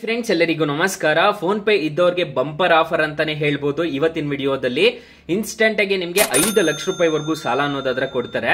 Friends ಎಲ್ಲರಿಗೂ ನಮಸ್ಕಾರ. Phone pay ಇದ್ದವರಿಗೆ ಬಂಪರ್ ಆಫರ್ ಅಂತಾನೆ ಹೇಳ್ಬೋದು. ಇವತ್ತಿನ ವಿಡಿಯೋದಲ್ಲಿ ಇನ್ಸ್ಟೆಂಟ್ ಆಗಿ ನಿಮ್ಗೆ 5 ಲಕ್ಷ ರೂಪಾಯಿವರೆಗೂ ಸಾಲ ಅನ್ನೋದಾದ್ರೆ ಕೊಡ್ತಾರೆ.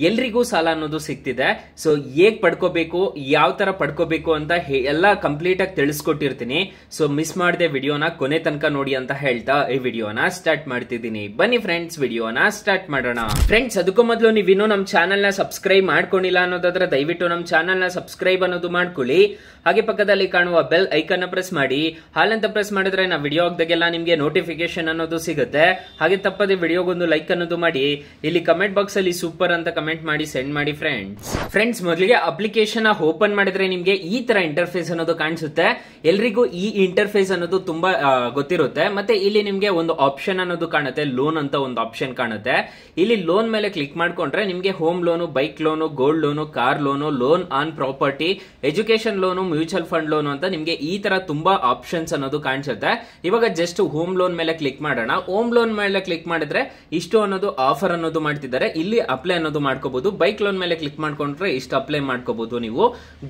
ಎಲ್ರಿಗೂ ಸಾಲ ಅನ್ನೋದು ಸಿಗ್ತಿದೆ. ಸೊ ಹೇಗ್ ಪಡ್ಕೋಬೇಕು, ಯಾವ ತರ ಪಡ್ಕೋಬೇಕು ಅಂತ ಎಲ್ಲ ಕಂಪ್ಲೀಟ್ ಆಗಿ ತಿಳಿಸ್ಕೊಟ್ಟಿರ್ತೀನಿ. ಸೊ ಮಿಸ್ ಮಾಡದೆ ವಿಡಿಯೋನ ಕೊನೆ ತನಕ ನೋಡಿ ಅಂತ ಹೇಳ್ತಾ ಈ ವಿಡಿಯೋನ ಸ್ಟಾರ್ಟ್ ಮಾಡ್ತಿದ್ದೀನಿ. ಬನ್ನಿ ಫ್ರೆಂಡ್ಸ್, ವಿಡಿಯೋನ ಸ್ಟಾರ್ಟ್ ಮಾಡೋಣ. ಫ್ರೆಂಡ್ಸ್, ಅದಕ್ಕೂ ಮೊದಲು ನೀವಿನ್ನೂ ನಮ್ಮ ಚಾನೆಲ್ ನ ಸಬ್ಸ್ಕ್ರೈಬ್ ಮಾಡ್ಕೊಂಡಿಲ್ಲ ಅನ್ನೋದಾದ್ರೆ ದಯವಿಟ್ಟು ನಮ್ಮ ಚಾನೆಲ್ ನ ಸಬ್ಸ್ಕ್ರೈಬ್ ಅನ್ನೋದು ಮಾಡ್ಕೊಳ್ಳಿ. ಹಾಗೆ ಪಕ್ಕದಲ್ಲಿ ಕಾಣುವ ಬೆಲ್ ಐಕನ್ ಪ್ರೆಸ್ ಮಾಡಿ. ಹಾಲಂತ ಪ್ರೆಸ್ ಮಾಡಿದ್ರೆ ನಾವು ವಿಡಿಯೋ ಹಾಕ್ದಾಗೆಲ್ಲ ನಿಮ್ಗೆ ನೋಟಿಫಿಕೇಶನ್ ಅನ್ನೋದು ಸಿಗುತ್ತೆ. ಹಾಗೆ ತಪ್ಪದೆ ವಿಡಿಯೋಗೊಂದು ಲೈಕ್ ಅನ್ನೋದು ಮಾಡಿ. ಇಲ್ಲಿ ಕಮೆಂಟ್ ಬಾಕ್ಸ್ ಅಲ್ಲಿ ಸೂಪರ್ ಅಂತ ಕಮೆಂಟ್ ಮಾಡಿ ಸೆಂಡ್ ಮಾಡಿ ಫ್ರೆಂಡ್ಸ್. ಮೊದಲಿಗೆ ಅಪ್ಲಿಕೇಶನ್ ಓಪನ್ ಮಾಡಿದ್ರೆ ನಿಮ್ಗೆ ಈ ತರ ಇಂಟರ್ಫೇಸ್ ಅನ್ನೋದು ಕಾಣಿಸುತ್ತೆ. ಎಲ್ರಿಗೂ ಈ ಇಂಟರ್ಫೇಸ್ ಅನ್ನೋದು ತುಂಬಾ ಗೊತ್ತಿರುತ್ತೆ. ಮತ್ತೆ ಇಲ್ಲಿ ನಿಮ್ಗೆ ಒಂದು ಆಪ್ಷನ್ ಅನ್ನೋದು ಕಾಣುತ್ತೆ, ಲೋನ್ ಅಂತ ಒಂದು ಆಪ್ಷನ್ ಕಾಣುತ್ತೆ. ಇಲ್ಲಿ ಲೋನ್ ಮೇಲೆ ಕ್ಲಿಕ್ ಮಾಡ್ಕೊಂಡ್ರೆ ನಿಮ್ಗೆ home loan, bike loan, gold loan, car loan, loan on property, education loan, mutual fund loan ಅಂತ ನಿಮ್ಗೆ ಈ ತರ ತುಂಬಾ ಆಪ್ಷನ್ಸ್ ಅನ್ನೋದು ಕಾಣಿಸುತ್ತೆ. ಇವಾಗ ಜಸ್ಟ್ ಹೋಮ್ ಲೋನ್ ಮೇಲೆ ಕ್ಲಿಕ್ ಮಾಡೋಣ. ಹೋಮ್ ಲೋನ್ ಮೇಲೆ ಕ್ಲಿಕ್ ಮಾಡಿದ್ರೆ ಇಷ್ಟು ಅನ್ನೋದು ಆಫರ್ ಅನ್ನೋದು ಮಾಡ್ತಿದ್ದಾರೆ. ಇಲ್ಲಿ ಅಪ್ಲೈ ಅನ್ನೋದು ಮಾಡ್ಕೋಬಹುದು. ಬೈಕ್ ಲೋನ್ ಮೇಲೆ ಕ್ಲಿಕ್ ಮಾಡ್ಕೊಂಡ್ರೆ ಇಷ್ಟು ಅಪ್ಲೈ ಮಾಡ್ಕೋಬಹುದು. ನೀವು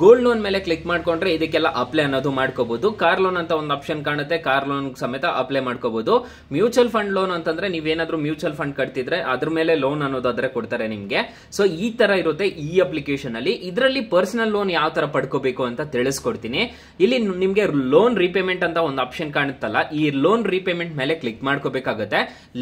ಗೋಲ್ಡ್ ಲೋನ್ ಮೇಲೆ ಕ್ಲಿಕ್ ಮಾಡ್ಕೊಂಡ್ರೆ ಇದಕ್ಕೆಲ್ಲ ಅಪ್ಲೈ ಅನ್ನೋದು ಮಾಡ್ಕೋಬಹುದು. ಕಾರ್ ಲೋನ್ ಅಂತ ಒಂದು ಆಪ್ಷನ್ ಕಾಣುತ್ತೆ, ಕಾರ್ ಲೋನ್ ಸಮೇತ ಅಪ್ಲೈ ಮಾಡ್ಕೋಬಹುದು. ಮ್ಯೂಚುವಲ್ ಫಂಡ್ ಲೋನ್ ಅಂತಂದ್ರೆ ನೀವೇನಾದ್ರೂ ಮ್ಯೂಚುವಲ್ ಫಂಡ್ ಕಟ್ತಿದ್ರೆ ಅದ್ರ ಮೇಲೆ ಲೋನ್ ಅನ್ನೋದಾದ್ರೆ ಕೊಡ್ತಾರೆ ನಿಮ್ಗೆ. ಸೊ ಈ ತರ ಇರುತ್ತೆ ಈ ಅಪ್ಲಿಕೇಶನ್ ಅಲ್ಲಿ. ಇದರಲ್ಲಿ ಪರ್ಸನಲ್ ಲೋನ್ ಯಾವ ತರ ಪಡ್ಕೋಬೇಕು ಅಂತ ತಿಳಿಸ್ಕೊಡ್ತೀನಿ. ಇಲ್ಲಿ ನಿಮ್ಗೆ ಲೋನ್ ರಿಪೇಮೆಂಟ್ ಅಂತ ಒಂದು ಆಪ್ಷನ್ ಕಾಣುತ್ತಲ್ಲ, ಈ ಲೋನ್ ರಿಪೇಮೆಂಟ್ ಮೇಲೆ ಕ್ಲಿಕ್ ಮಾಡ್ಕೋಬೇಕಾಗುತ್ತೆ.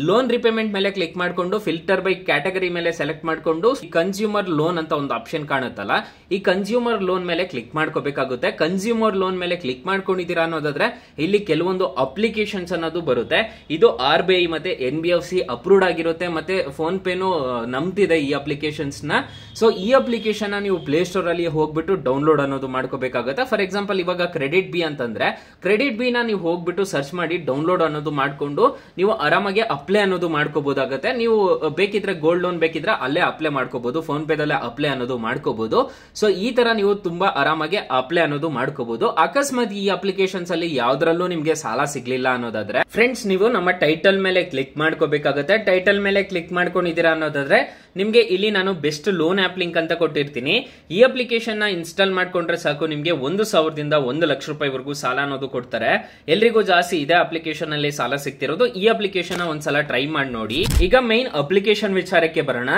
ಲೋನ್ ರಿಪೇಮೆಂಟ್ ಮೇಲೆ ಕ್ಲಿಕ್ ಮಾಡ್ಕೊಂಡು ಫಿಲ್ಟರ್ ಬೈ ಕ್ಯಾಟಗರಿ ಮೇಲೆ ಸೆಲೆಕ್ಟ್ ಮಾಡ್ಕೊಂಡು ಕನ್ಸ್ಯೂಮರ್ ಲೋನ್ ಅಂತ ಒಂದು ಆಪ್ಷನ್ ಕಾಣುತ್ತಲ್ಲ, ಈ ಕನ್ಸ್ಯೂಮರ್ ಲೋನ್ ಮೇಲೆ ಕ್ಲಿಕ್ ಮಾಡ್ಕೋಬೇಕಾಗುತ್ತೆ. ಕನ್ಸ್ಯೂಮರ್ ಲೋನ್ ಮೇಲೆ ಕ್ಲಿಕ್ ಮಾಡ್ಕೊಂಡಿದ್ದೀರಾ ಅನ್ನೋದಾದ್ರೆ ಇಲ್ಲಿ ಕೆಲವೊಂದು ಅಪ್ಲಿಕೇಶನ್ಸ್ ಅನ್ನೋದು ಬರುತ್ತೆ. ಇದು RBI ಮತ್ತೆ NBFC ಅಪ್ರೂವ್ಡ್ ಆಗಿರುತ್ತೆ. ಮತ್ತೆ ಫೋನ್ ಪೇನು ನಂಬ್ತಿದೆ ಈ ಅಪ್ಲಿಕೇಶನ್ಸ್ ನ. ಸೊ ಈ ಅಪ್ಲಿಕೇಶನ್ ನೀವು ಪ್ಲೇ ಸ್ಟೋರ್ ಅಲ್ಲಿ ಹೋಗ್ಬಿಟ್ಟು ಡೌನ್ಲೋಡ್ ಅನ್ನೋದು ಮಾಡ್ಕೋಬೇಕಾಗುತ್ತೆ. ಫಾರ್ ಎಕ್ಸಾಂಪಲ್ ಇವಾಗ ಕ್ರೆಡಿಟ್ ಬಿ ಅಂತಂದ್ರೆ ಕ್ರೆಡಿಟ್ ಬಿ ನ ನೀವು ಹೋಗ್ಬಿಟ್ಟು ಸರ್ಚ್ ಮಾಡಿ ಡೌನ್ಲೋಡ್ ಅನ್ನೋದು ಮಾಡ್ಕೊಂಡು ನೀವು ಆರಾಮಾಗಿ ಅಪ್ಲೈ ಅನ್ನೋದು ಮಾಡ್ಕೋಬಹುದಾಗುತ್ತೆ. ನೀವು ಬೇಕಿದ್ರೆ ಗೋಲ್ಡ್ ಲೋನ್ ಬೇಕಿದ್ರೆ ಅಲ್ಲೇ ಅಪ್ಲೈ ಮಾಡ್ಕೋಬಹುದು, ಫೋನ್ ಪೇದಲ್ಲೇ ಅಪ್ಲೈ ಅನ್ನೋದು ಮಾಡ್ಕೋಬಹುದು. ಸೊ ಈ ತರ ನೀವು ತುಂಬಾ ಆರಾಮಾಗಿ ಅಪ್ಲೈ ಅನ್ನೋದು ಮಾಡ್ಕೋಬಹುದು. ಅಕಸ್ಮಾತ್ ಈ ಅಪ್ಲಿಕೇಶನ್ಸ್ ಅಲ್ಲಿ ಯಾವ್ದ್ರಲ್ಲೂ ನಿಮ್ಗೆ ಸಾಲ ಸಿಗ್ಲಿಲ್ಲ ಅನ್ನೋದಾದ್ರೆ ಫ್ರೆಂಡ್ಸ್, ನೀವು ನಮ್ಮ ಟೈಟಲ್ ಮೇಲೆ ಕ್ಲಿಕ್ ಮಾಡ್ಕೋಬೇಕಾಗುತ್ತೆ. ಟೈಟಲ್ ಮೇಲೆ ಕ್ಲಿಕ್ ಮಾಡ್ಕೊಂಡಿದ್ದೀರಾ ಅನ್ನೋದಾದ್ರೆ ನಿಮ್ಗೆ ಇಲ್ಲಿ ನಾನು ಬೆಸ್ಟ್ ಲೋನ್ ಆಪ್ ಲಿಂಕ್ ಅಂತ ಕೊಟ್ಟಿರ್ತೀನಿ. ಈ ಅಪ್ಲಿಕೇಶನ್ ನ ಇನ್ಸ್ಟಾಲ್ ಮಾಡ್ಕೊಂಡ್ರೆ ಸಾಕು, ನಿಮ್ಗೆ 1,000ದಿಂದ 1 ಲಕ್ಷ ರೂಪಾಯಿವರೆಗೂ ಸಾಲ ಅನ್ನೋದು ಕೊಡ್ತಾರೆ. ಎಲ್ರಿಗೂ ಜಾಸ್ತಿ ಇದೇ ಅಪ್ಲಿಕೇಶನ್ ಅಲ್ಲಿ ಸಾಲ ಸಿಗ್ತಿರೋದು. ಈ ಅಪ್ಲಿಕೇಶನ್ ಒಂದ್ಸಲ ಟ್ರೈ ಮಾಡಿ ನೋಡಿ. ಈಗ ಮೈನ್ ಅಪ್ಲಿಕೇಶನ್ ವಿಚಾರಕ್ಕೆ ಬರೋಣ.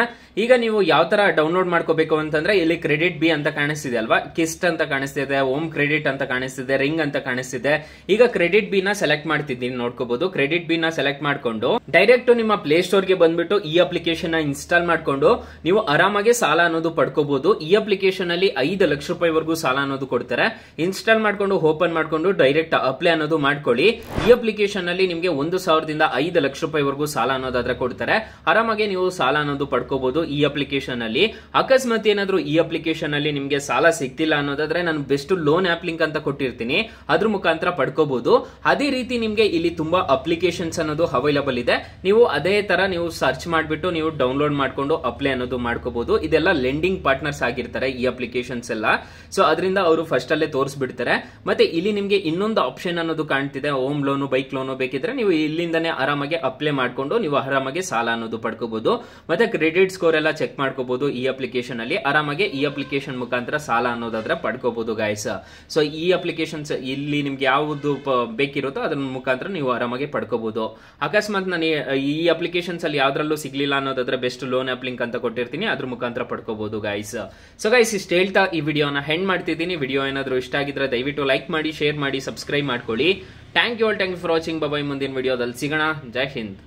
ಈಗ ನೀವು ಯಾವ ತರ ಡೌನ್ಲೋಡ್ ಮಾಡ್ಕೋಬೇಕು ಅಂತಂದ್ರೆ ಇಲ್ಲಿ ಕ್ರೆಡಿಟ್ ಬಿ ಅಂತ ಕಾಣಿಸ್ತಿದೆ ಅಲ್ವಾ, ಕಿಸ್ಟ್ ಅಂತ ಕಾಣಿಸ್ತಿದೆ, ಹೋಮ್ ಕ್ರೆಡಿಟ್ ಅಂತ ಕಾಣಿಸ್ತಿದೆ, ರಿಂಗ್ ಅಂತ ಕಾಣಿಸ್ತಿದೆ. ಈಗ ಕ್ರೆಡಿಟ್ ಬಿ ನ ಸೆಲೆಕ್ಟ್ ಮಾಡ್ತಿದ್ದೀನಿ, ನೋಡ್ಕೋಬಹುದು. ಕ್ರೆಡಿಟ್ ಬಿ ನ ಸೆಲೆಕ್ಟ್ ಮಾಡ್ಕೊಂಡು ಡೈರೆಕ್ಟ್ ನಿಮ್ಮ ಪ್ಲೇ ಸ್ಟೋರ್ ಗೆ ಬಂದ್ಬಿಟ್ಟು ಈ ಅಪ್ಲಿಕೇಶನ್ ನ ಇನ್ಸ್ಟಾಲ್ ಮಾಡ್ಕೊಂಡು ನೀವು ಆರಾಮಾಗಿ ಸಾಲ ಅನ್ನೋದು ಪಡ್ಕೋಬಹುದು. ಈ ಅಪ್ಲಿಕೇಶನ್ ಅಲ್ಲಿ 5 ಲಕ್ಷ ರೂಪಾಯಿವರೆಗೂ ಸಾಲ ಅನ್ನೋದು ಕೊಡ್ತಾರೆ. ಇನ್ಸ್ಟಾಲ್ ಮಾಡ್ಕೊಂಡು ಓಪನ್ ಮಾಡ್ಕೊಂಡು ಡೈರೆಕ್ಟ್ ಅಪ್ಲೈ ಅನ್ನೋದು ಮಾಡ್ಕೊಳ್ಳಿ. ಈ ಅಪ್ಲಿಕೇಶನ್ ಅಲ್ಲಿ ನಿಮ್ಗೆ 1,000ದಿಂದ 5 ಲಕ್ಷ ರೂಪಾಯಿವರೆಗೂ ಸಾಲ ಅನ್ನೋದಾದ್ರೆ ಕೊಡ್ತಾರೆ. ಆರಾಮಾಗಿ ನೀವು ಸಾಲ ಅನ್ನೋದು ಪಡ್ಕೋಬಹುದು ಈ ಅಪ್ಲಿಕೇಶನ್ ಅಲ್ಲಿ. ಅಕಸ್ಮಾತ್ ಏನಾದ್ರೂ ಈ ಅಪ್ಲಿಕೇಶನ್ ಅಲ್ಲಿ ನಿಮ್ಗೆ ಸಾಲ ಸಿಗ್ತಿಲ್ಲ ಅನ್ನೋದಾದ್ರೆ ನಾನು ಬೆಸ್ಟ್ ಲೋನ್ ಆಪ್ ಲಿಂಕ್ ಅಂತ ಕೊಟ್ಟಿರ್ತೀನಿ, ಅದ್ರ ಮುಖಾಂತರ ಪಡ್ಕೋಬಹುದು. ಅದೇ ರೀತಿ ನಿಮ್ಗೆ ಇಲ್ಲಿ ತುಂಬಾ ಅಪ್ಲಿಕೇಶನ್ಸ್ ಅನ್ನೋದು ಅವೈಲಬಲ್ ಇದೆ. ನೀವು ಅದೇ ತರ ನೀವು ಸರ್ಚ್ ಮಾಡ್ಬಿಟ್ಟು ನೀವು ಡೌನ್ಲೋಡ್ ಮಾಡ್ಕೊಂಡು ಅಪ್ಲೈ ಅನ್ನೋದು ಮಾಡ್ಕೋಬಹುದು. ಇದೆಲ್ಲ ಲೆಂಡಿಂಗ್ ಪಾರ್ಟ್ನರ್ಸ್ ಆಗಿರ್ತಾರೆ ಈ ಅಪ್ಲಿಕೇಶನ್ಸ್ ಎಲ್ಲ. ಸೊ ಅದರಿಂದ ಅವರು ಫಸ್ಟ್ ಅಲ್ಲೇ ತೋರಿಸ್ಬಿಡ್ತಾರೆ. ಮತ್ತೆ ಇಲ್ಲಿ ನಿಮ್ಗೆ ಇನ್ನೊಂದು ಆಪ್ಷನ್ ಅನ್ನೋದು ಕಾಣ್ತಿದೆ, ಹೋಮ್ ಲೋನು, ಬೈಕ್ ಲೋನು ಬೇಕಿದ್ರೆ ನೀವು ಇಲ್ಲಿಂದಾನೇ ಆರಾಮಾಗಿ ಅಪ್ಲೈ ಮಾಡ್ಕೊಂಡು ನೀವು ಆರಾಮಾಗಿ ಸಾಲ ಅನ್ನೋದು ಪಡ್ಕೋಬಹುದು. ಮತ್ತೆ ಕ್ರೆಡಿಟ್ ಸ್ಕೋರ್ ಎಲ್ಲ ಚೆಕ್ ಮಾಡ್ಕೋಬಹುದು ಈ ಅಪ್ಲಿಕೇಶನ್ ಅಲ್ಲಿ. ಆರಾಮಾಗಿ ಈ ಅಪ್ಲಿಕೇಶನ್ ಮುಖಾಂತರ ಸಾಲ ಅನ್ನೋದಾದ್ರೆ ಪಡ್ಕೋಬಹುದು ಗೈಸ್. ಸೊ ಈ ಅಪ್ಲಿಕೇಶನ್ಸ್ ಇಲ್ಲಿ ನಿಮ್ಗೆ ಯಾವುದು ಬೇಕಿರುತ್ತೋ ಅದ್ರ ಮುಖಾಂತರ ನೀವು ಆರಾಮಾಗಿ ಪಡ್ಕೋಬಹುದು. ಅಕಸ್ಮಾತ್ ನಾನು ಈ ಅಪ್ಲಿಕೇಶನ್ಸ್ ಅಲ್ಲಿ ಯಾವ್ದ್ರಲ್ಲೂ ಸಿಗ್ಲಿಲ್ಲ ಅನ್ನೋದಾದ್ರೆ ಬೆಸ್ಟ್ ಲೋನ್ ಆಪ್ ಲಿಂಕ್ ಅಂತ ಕೊಟ್ಟಿರ್ತೀನಿ, ಅದ್ರ ಮುಖಾಂತರ ಪಡ್ಕೋಬಹುದು ಗೈಸ್. ಸೊ ಗೈಸ್, ಇಷ್ಟು ಹೇಳ್ತಾ ಈ ವಿಡಿಯೋನ ಹೆಂಡ್ ಮಾಡ್ತಿದ್ದೀನಿ. ವಿಡಿಯೋ ಏನಾದ್ರು ಇಷ್ಟ ಆಗಿದ್ರೆ ದಯವಿಟ್ಟು ಲೈಕ್ ಮಾಡಿ, ಶೇರ್ ಮಾಡಿ, ಸಬ್ಸ್ಕ್ರೈಬ್ ಮಾಡ್ಕೊಳ್ಳಿ. Thank you for watching. Bye. ಮುಂದಿನ ವಿಡಿಯೋದಲ್ಲಿ ಸಿಗೋಣ. ಜೈ ಹಿಂದ್.